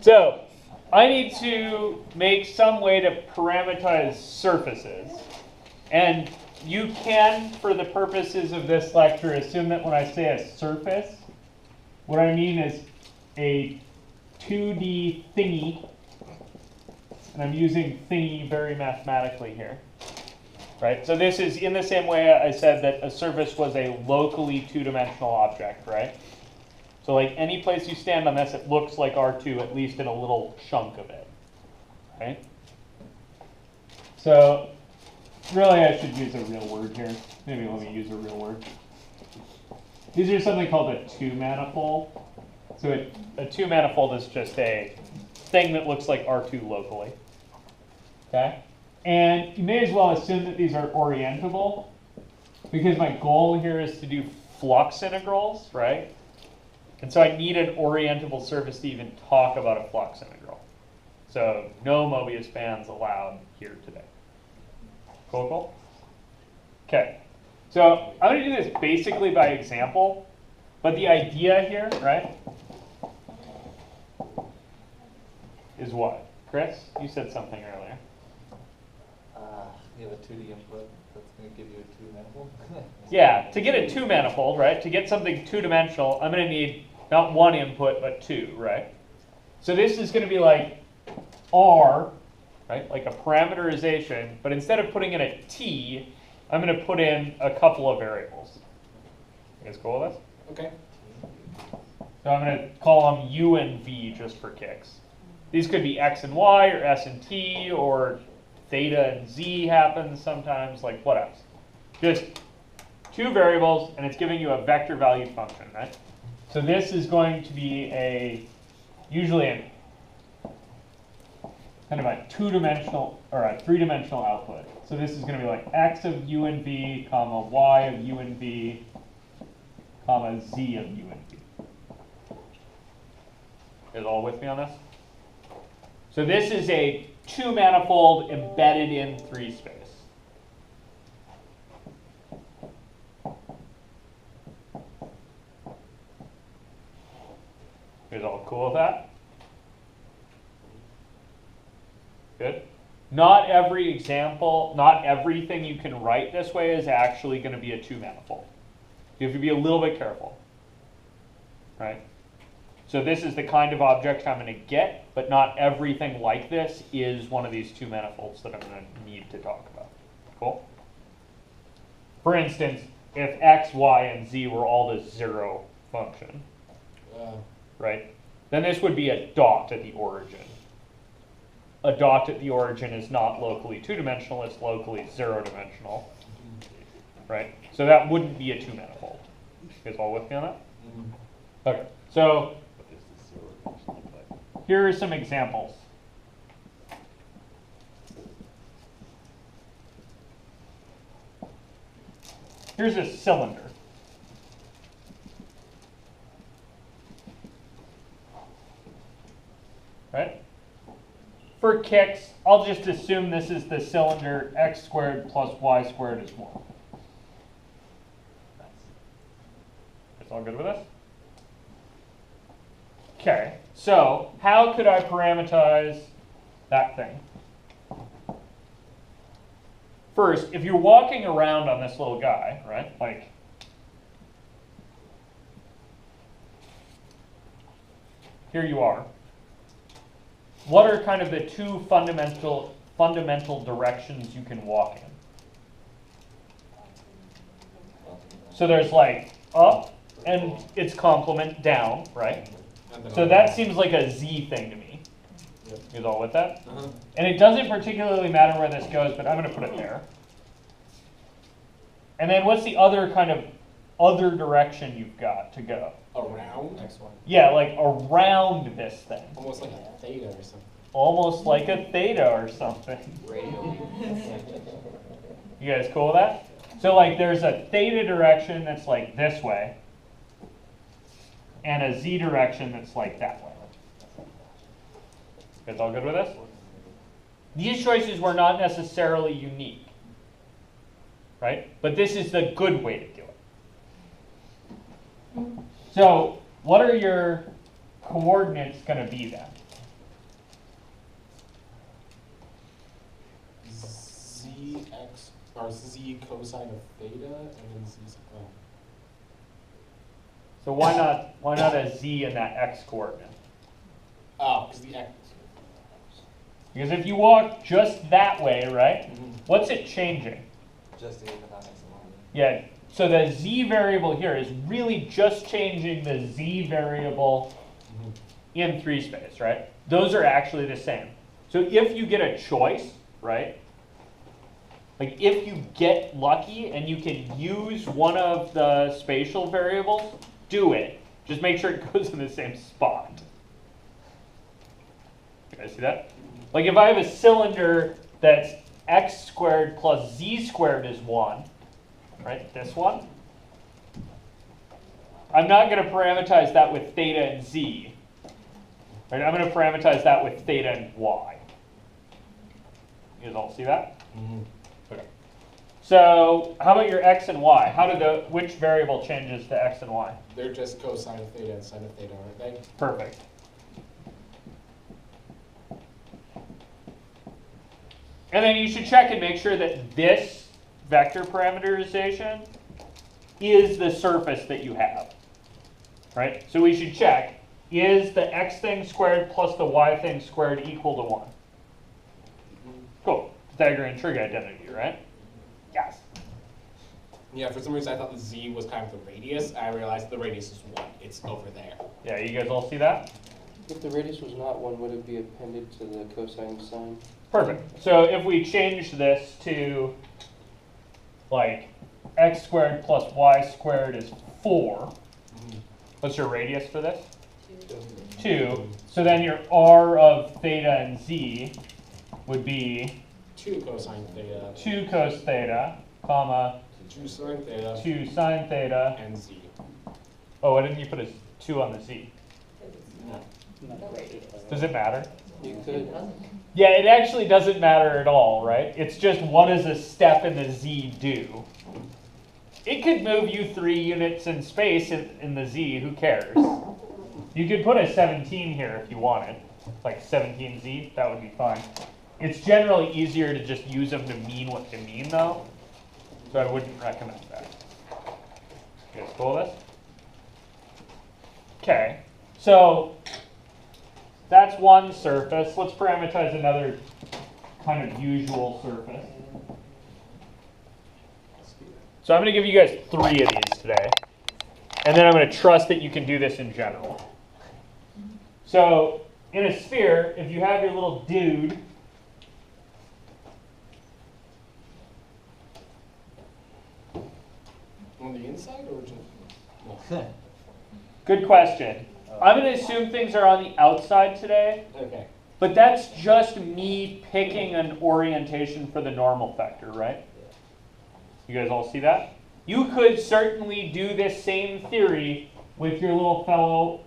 So I need to make some way to parameterize surfaces. And you can, for the purposes of this lecture, assume that when I say a surface, what I mean is a 2D thingy. And I'm using thingy very mathematically here. Right? So this is in the same way I said that a surface was a locally two-dimensional object, right? So like any place you stand on this, it looks like R2, at least in a little chunk of it, right? So really I should use a real word here. Maybe let me use a real word. These are something called a two-manifold. So a two-manifold is just a thing that looks like R2 locally, okay? And you may as well assume that these are orientable, because my goal here is to do flux integrals, right? And so I need an orientable surface to even talk about a flux integral. So no Mobius bands allowed here today. Cool, cool? Okay. So I'm going to do this basically by example, but the idea here, right, is what? Chris, you said something earlier. You have a 2D input that's going to give you a 2-manifold? Yeah, to get a 2-manifold, right, to get something two-dimensional, I'm going to need not one input, but two, right? So this is going to be like R, right, like a parameterization, but instead of putting in a T, I'm going to put in a couple of variables. You guys cool with this? Okay. So I'm going to call them U and V just for kicks. These could be X and Y, or S and T, or theta and Z happens sometimes, like what else? Just two variables, and it's giving you a vector valued function, right? So this is going to be usually a kind of a two-dimensional or a three-dimensional output. So this is going to be like X of U and V, comma, Y of U and V, comma, Z of U and V. You guys all with me on this? So this is a two-manifold embedded in 3 space. You guys all cool with that? Good. Not every example, not everything you can write this way is actually going to be a two-manifold. You have to be a little bit careful, right? So this is the kind of object I'm going to get, but not everything like this is one of these two manifolds that I'm going to need to talk about. Cool? For instance, if x, y, and z were all the 0 function, right, then this would be a dot at the origin. A dot at the origin is not locally two-dimensional, it's locally 0-dimensional, right? So that wouldn't be a two-manifold. You guys all with me on that? Okay, so here are some examples. Here's a cylinder. Right? For kicks, I'll just assume this is the cylinder, x squared plus y squared is 1. It's all good with us? Okay, so how could I parameterize that thing? First, if you're walking around on this little guy, right, like here you are, what are kind of the two fundamental directions you can walk in? So there's like up and its complement down, right? So that seems like a Z thing to me. You guys all with that? And it doesn't particularly matter where this goes, but I'm going to put it there. And then what's the other kind of other direction you've got to go? Around? Next one. Yeah, like around this thing. Almost like a theta or something. Almost like a theta or something. You guys cool with that? So like there's a theta direction that's like this way, and a z direction that's like that way. You guys all good with this? These choices were not necessarily unique, right? But this is the good way to do it. So what are your coordinates going to be then? zx or z cosine of theta and then z. Oh. So why not a z in that x coordinate? Oh, because the x. Because if you walk just that way, right? Mm-hmm. What's it changing? Just the x and y. Yeah. So the z variable here is really just changing the z variable in 3 space, right? Those are actually the same. So if you get a choice, right? Like if you get lucky and you can use one of the spatial variables, do it. Just make sure it goes in the same spot. You guys see that? Like if I have a cylinder that's x squared plus z squared is 1, right? This one. I'm not going to parameterize that with theta and z. Right? I'm going to parameterize that with theta and y. You guys all see that? Mm-hmm. Okay. So how about your x and y? Which variable changes to x and y? They're just cosine of theta and sine of theta, aren't they? Perfect. And then you should check and make sure that this vector parameterization is the surface that you have. Right? So we should check, is the x thing squared plus the y thing squared equal to 1? Cool. Pythagorean trig identity, right? Yes. Yeah, for some reason I thought the z was kind of the radius. I realized the radius is 1. It's over there. Yeah, you guys all see that? If the radius was not 1, would it be appended to the cosine sine? Perfect. So if we change this to like x squared plus y squared is 4, what's your radius for this? 2. So then your r of theta and z would be 2 cosine theta. 2 cos theta, comma, 2 sine theta. 2 sine theta. And z. Oh, why didn't you put a 2 on the z? Does it matter? You could. Yeah, it actually doesn't matter at all, right? It's just what does a step in the z do? It could move you 3 units in space in the z, who cares? You could put a 17 here if you wanted, like 17z, that would be fine. It's generally easier to just use them to mean what they mean though, so I wouldn't recommend that. You guys cool with this? Okay, so that's one surface. Let's parameterize another kind of usual surface. So I'm going to give you guys 3 of these today. And then I'm going to trust that you can do this in general. So in a sphere, if you have your little dude, On the inside or just? No. good question. I'm going to assume things are on the outside today. Okay. But that's just me picking an orientation for the normal vector, right? You guys all see that? You could certainly do this same theory with your little fellow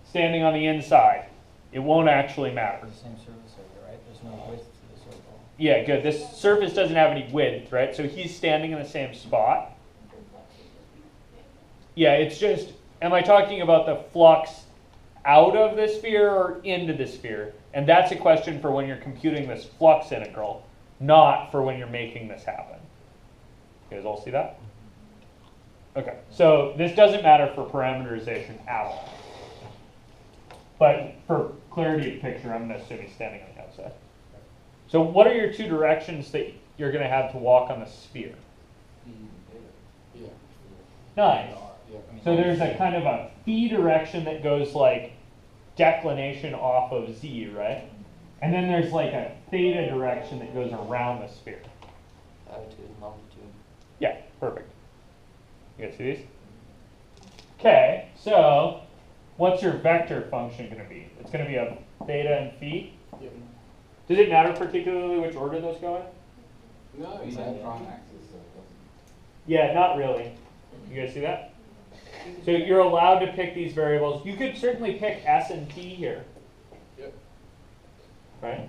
standing on the inside. It won't actually matter. The same surface area, right? There's no width to the circle. Yeah, good. This surface doesn't have any width, right? So he's standing in the same spot. Yeah, it's just, am I talking about the flux out of the sphere or into the sphere? And that's a question for when you're computing this flux integral, not for when you're making this happen. You guys all see that? Okay, so this doesn't matter for parameterization at all. But for clarity of picture, I'm going to assume he's standing on the outside. So what are your 2 directions that you're going to have to walk on the sphere? Yeah. Nice. Yeah. So there's a kind of a phi direction that goes like declination off of z, right? And then there's like a theta direction that goes around the sphere. Attitude and longitude. Yeah, perfect. You guys see these? Okay, so what's your vector function going to be? It's going to be a theta and phi. Yep. Does it matter particularly which order those go in? No, It's exactly. on axis, so it doesn't. Yeah, not really. You guys see that? So you're allowed to pick these variables. You could certainly pick s and t here. Yep. Right?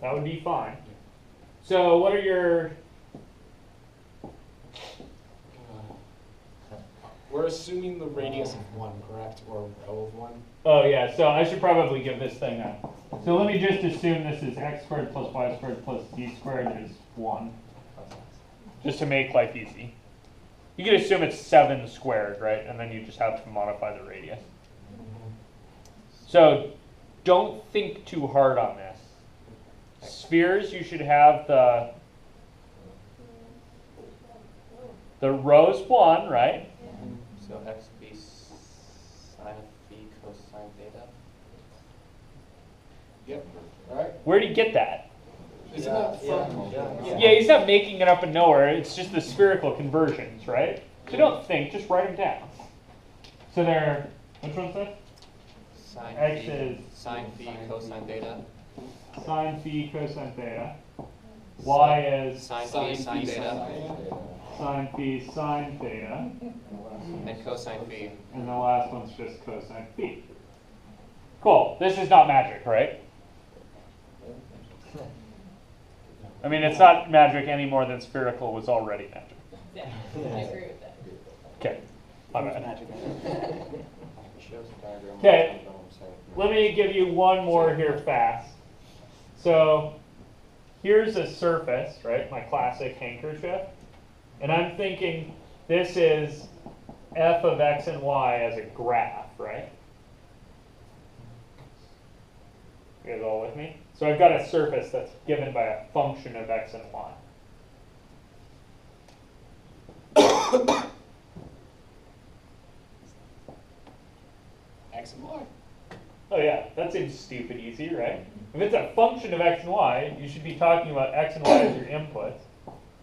That would be fine. So what are your We're assuming the radius of 1, correct? Or a row of 1? Oh yeah, so I should probably give this thing a. So let me just assume this is x squared plus y squared plus z squared is 1. Just to make life easy. You can assume it's 7 squared, right? And then you just have to modify the radius. So don't think too hard on this. Spheres, you should have the row's 1, right? So x be sine of phi cosine theta. Yep. Alright. Where do you get that? Isn't that from... Yeah, he's not making it up of nowhere. It's just the spherical conversions, right? So don't think, just write them down. So they're, which one's that? X is sine phi cosine theta. sine phi cosine theta. Y is Sine phi sine theta. sine phi sine theta. And cosine phi. And the last one's just cosine phi. Cool. This is not magic, right? I mean, it's not magic any more than spherical was already magic. Yeah, I agree with that. Okay. My bad. Shows the diagram. Okay. Let me give you one more here fast. So here's a surface, right? My classic handkerchief. And I'm thinking this is f of x and y as a graph, right? You guys all with me? So I've got a surface that's given by a function of x and y. X and Y. Oh yeah, that seems stupid easy, right? If it's a function of x and y, you should be talking about x and y as your inputs.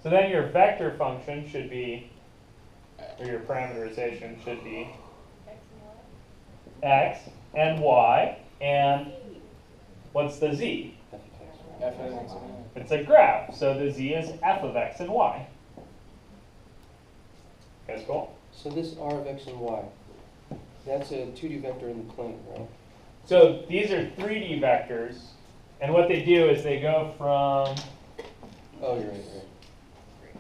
So then your vector function should be, or your parameterization should be x and y, and what's the z? F and X. It's a graph, so the z is f of x and y. Guys cool? So this r of x and y, that's a 2D vector in the plane, right? So these are 3D vectors, and what they do is they go from, Oh, you're right,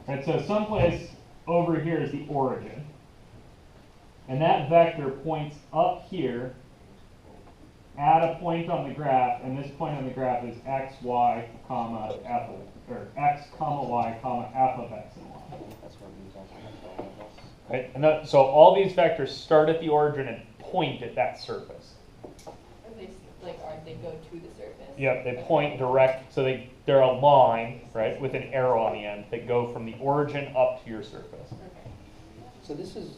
right, so someplace over here is the origin, and that vector points up here at a point on the graph, and this point on the graph is x, y, comma, f, or x, comma, y, comma, f of x and y. That's what I'm talking about. Right? And that, so all these vectors start at the origin and point at that surface. They go to the surface? Yep, they point direct, so they're a line, right, with an arrow on the end that go from the origin up to your surface. Okay. So this is,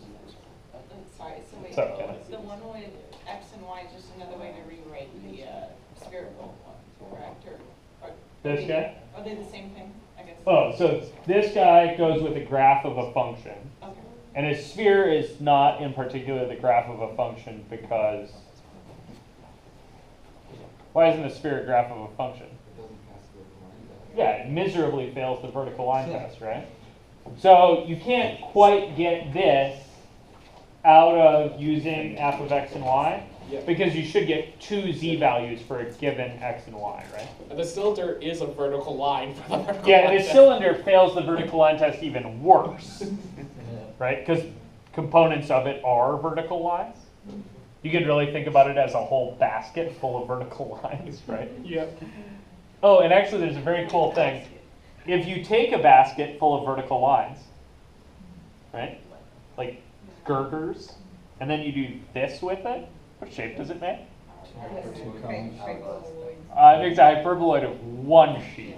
Sorry, so wait, What's up, Jenna? the one with x and y is just another way to rewrite the spherical one, correct? Or This guy? Are they the same thing, I guess? Oh, so this guy goes with a graph of a function. Okay. And a sphere is not in particular the graph of a function because, why isn't a sphere a graph of a function? It doesn't pass the line. Yeah, it miserably fails the vertical line test, right? So you can't quite get this out of using f of x and y, because you should get 2 z values for a given x and y, right? And the cylinder is a vertical line for the vertical Yeah, line and the test. cylinder fails the vertical line test even worse, right? Because components of it are vertical lines. You could really think about it as a whole basket full of vertical lines, right? Yep. Oh, and actually there's a very cool thing. If you take a basket full of vertical lines, right, like girders, and then you do this with it, what shape does it make? It makes a hyperboloid of one sheet,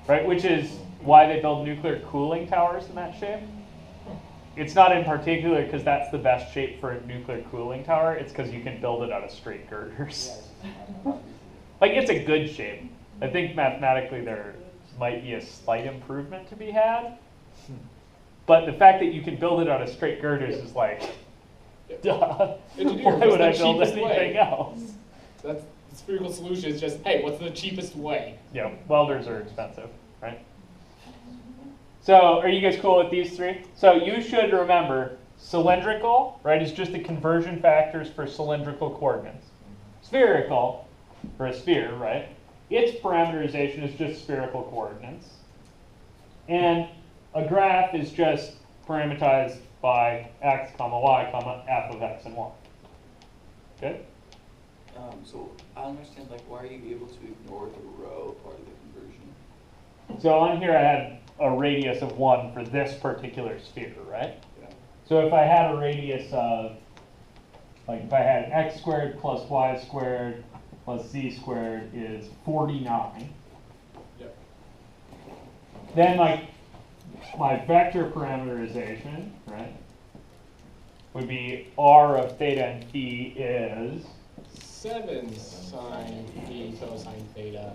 right, which is why they build nuclear cooling towers in that shape. It's not in particular because that's the best shape for a nuclear cooling tower. It's because you can build it out of straight girders. Like, it's a good shape. I think mathematically there might be a slight improvement to be had. But the fact that you can build it out of straight girders is like, duh. Engineers, Why would I what's the build cheapest anything way? else? That's the spherical solution is just, hey, what's the cheapest way? Yeah, welders are expensive, right? So are you guys cool with these three? So you should remember cylindrical, right, is just the conversion factors for cylindrical coordinates. Spherical, for a sphere, right, its parameterization is just spherical coordinates. And a graph is just parameterized by x comma y comma f of x and y. Good? So I understand, like, why are you able to ignore the row part of the conversion? So on here I had a radius of 1 for this particular sphere, right? Yeah. So if I had a radius of, like if I had x squared plus y squared plus z squared is 49, Yep. then my vector parameterization, right, would be r of theta and phi is 7 sine phi cosine theta.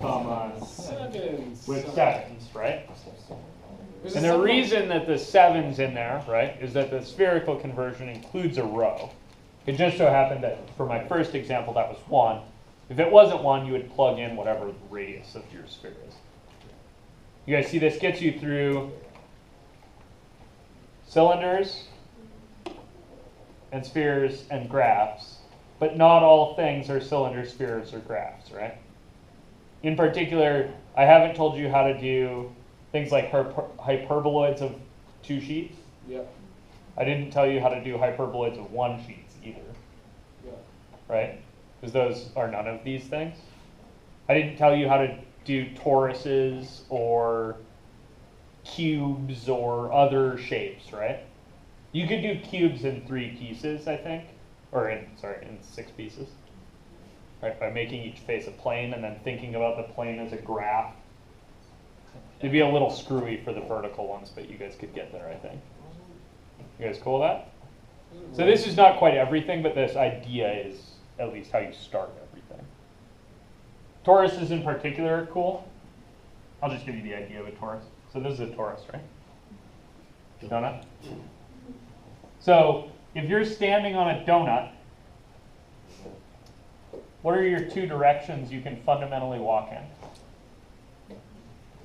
comma 7 with sine- sevens, right? There's And a the seven- reason that the seven's in there, right, is that the spherical conversion includes a row. It just so happened that for my first example that was 1. If it wasn't 1, you would plug in whatever the radius of your sphere is. You guys see this gets you through cylinders and spheres and graphs, but not all things are cylinders, spheres, or graphs, right? In particular, I haven't told you how to do things like hyperboloids of 2 sheets. Yep. I didn't tell you how to do hyperboloids of 1 sheets either, Yep. right? Because those are none of these things. I didn't tell you how to do toruses or cubes or other shapes, right? You could do cubes in 3 pieces, I think, or in 6 pieces, right? By making each face a plane and then thinking about the plane as a graph. It'd be a little screwy for the vertical ones, but you guys could get there, I think. You guys cool with that? So this is not quite everything, but this idea is at least how you start everything. Toruses in particular are cool. I'll just give you the idea of a torus. So this is a torus, right? Donut. So if you're standing on a donut, what are your 2 directions you can fundamentally walk in?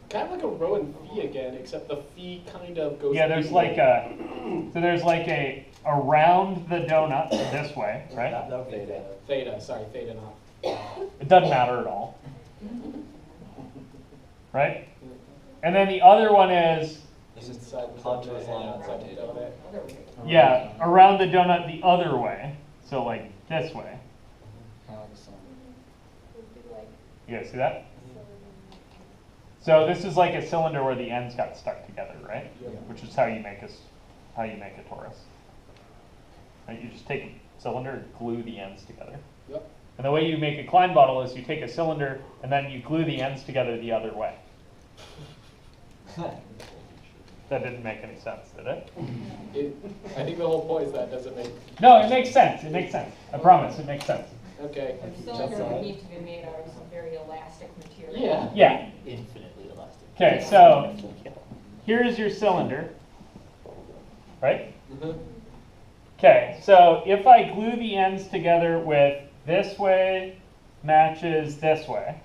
Kind of like a row and phi again, except the phi kind of goes. Yeah, there's like a, so there's like a around the donut this way, right? No theta. Theta, sorry, theta not. It doesn't matter at all. Right? And then the other one is, Inside the contours donut, line outside the donut. yeah, around the donut the other way. So like this way. You guys see that? So this is like a cylinder where the ends got stuck together, right? Yeah. Which is how you make a torus. Right? You just take a cylinder and glue the ends together. Yep. And the way you make a Klein bottle is you take a cylinder and then you glue the ends together the other way. That didn't make any sense, did it? I think the whole point is that doesn't make. No, it makes sense. It makes sense. I promise, it makes sense. Okay. The cylinder would need to be made out of some very elastic material. Yeah. Yeah. Infinitely elastic. Okay, so here's your cylinder, right? Mhm. Okay, so if I glue the ends together with this way matches this way,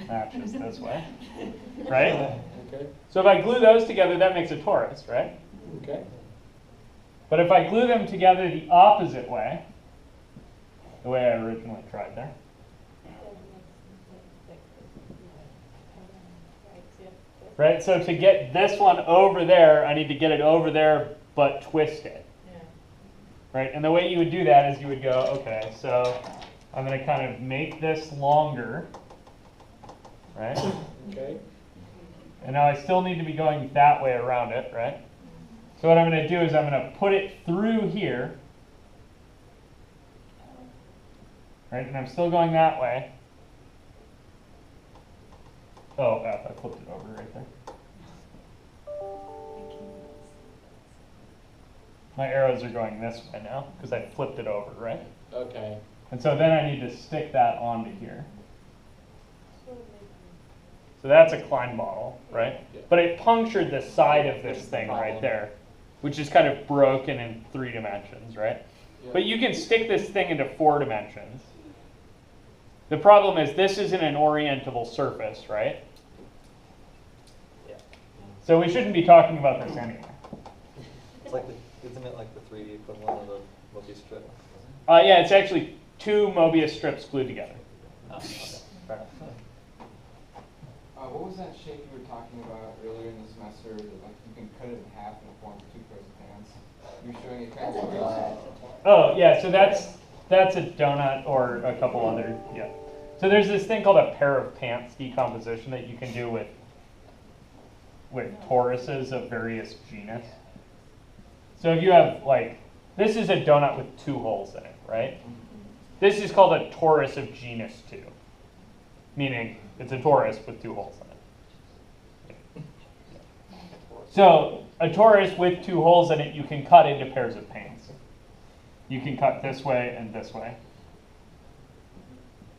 matches this way, right? Okay. So if I glue those together, that makes a torus, right? Okay. But if I glue them together the opposite way, the way I originally tried there, right? So to get this one over there, I need to get it over there, but twist it, right? And the way you would do that is you would go, okay, so I'm going to kind of make this longer, right? Okay. And now I still need to be going that way around it, right? So what I'm going to do is I'm going to put it through here, right? And I'm still going that way. Oh, F, I flipped it over right there. My arrows are going this way now because I flipped it over, right? Okay. And so then I need to stick that onto here. So that's a Klein bottle, right? Yeah. But it punctured the side of this thing right there, which is kind of broken in 3 dimensions, right? Yeah. But you can stick this thing into 4 dimensions. The problem is this isn't an orientable surface, right? Yeah. So we shouldn't be talking about this anyway. It's like isn't it like the 3D equivalent of a Mobius strip? Yeah, it's actually 2 Mobius strips glued together. Oh, okay. Fair enough. What was that shape you were talking about earlier in the semester? That, like, you can cut it in half and form two pairs of pants. You were showing it kind of. Oh, yeah, so that's a donut or a couple other, yeah. So there's this thing called a pair of pants decomposition that you can do with toruses of various genus. So if you have, like, this is a donut with 2 holes in it, right? This is called a torus of genus 2, meaning it's a torus with 2 holes in it. So a torus with 2 holes in it, you can cut into pairs of pants. You can cut this way and this way,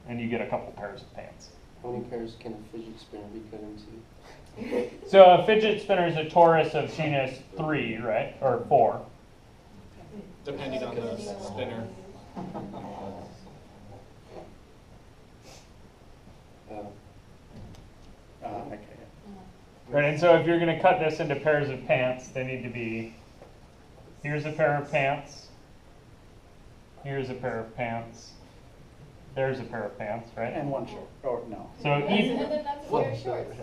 and you get a couple pairs of pants. How many pairs can a fidget spinner be cut into? So a fidget spinner is a torus of genus 3, right? Or 4. Depending on the spinner. Okay. Right, and so if you're going to cut this into pairs of pants, they need to be, here's a pair of pants, here's a pair of pants, there's a pair of pants, right? And one short, or no. So And then that's a pair of shorts.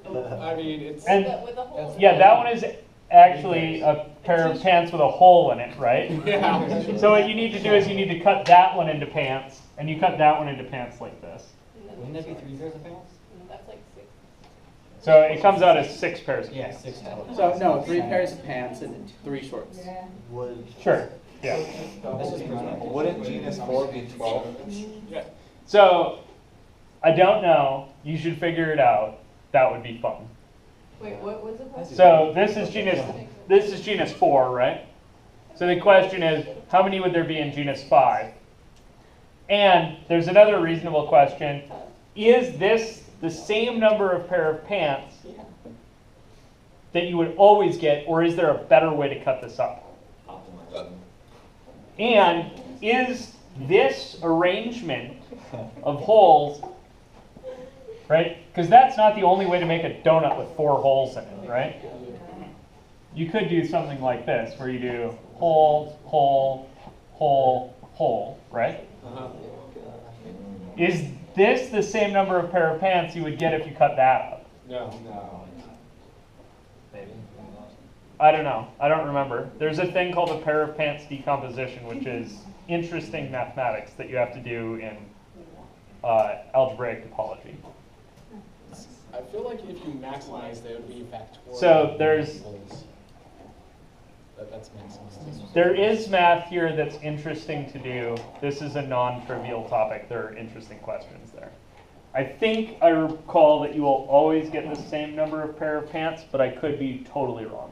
I I mean, it's. And with a hole. yeah, that one is actually a pair of pants with a hole in it, right? Yeah. So what you need to do is you need to cut that one into pants, and you cut that one into pants like this. Wouldn't that be 3 pairs of pants? That's like 6. So it comes out as 6 pairs of Yeah, pants. 6 pairs. So, no, 3 pairs of pants and 3 shorts. Would, Sure, yeah. this is reasonable. Wouldn't genus 4 be 12? Yeah. So I don't know. You should figure it out. That would be fun. Wait, what was the question? So this is genus 4, right? So the question is, how many would there be in genus 5? And there's another reasonable question. Is this the same number of pair of pants that you would always get, or is there a better way to cut this up? And is this arrangement of holes, right? Because that's not the only way to make a donut with 4 holes in it, right? You could do something like this, where you do hole, hole, hole, hole, right? Is this the same number of pair of pants you would get if you cut that up? No. No. Maybe. I don't know. I don't remember. There's a thing called a pair of pants decomposition, which is interesting mathematics that you have to do in algebraic topology. I feel like if you maximize, they would be factorial. So there's- That's maximized. There is math here that's interesting to do. This is a non-trivial topic. There are interesting questions there. I think I recall that you will always get the same number of pair of pants, but I could be totally wrong.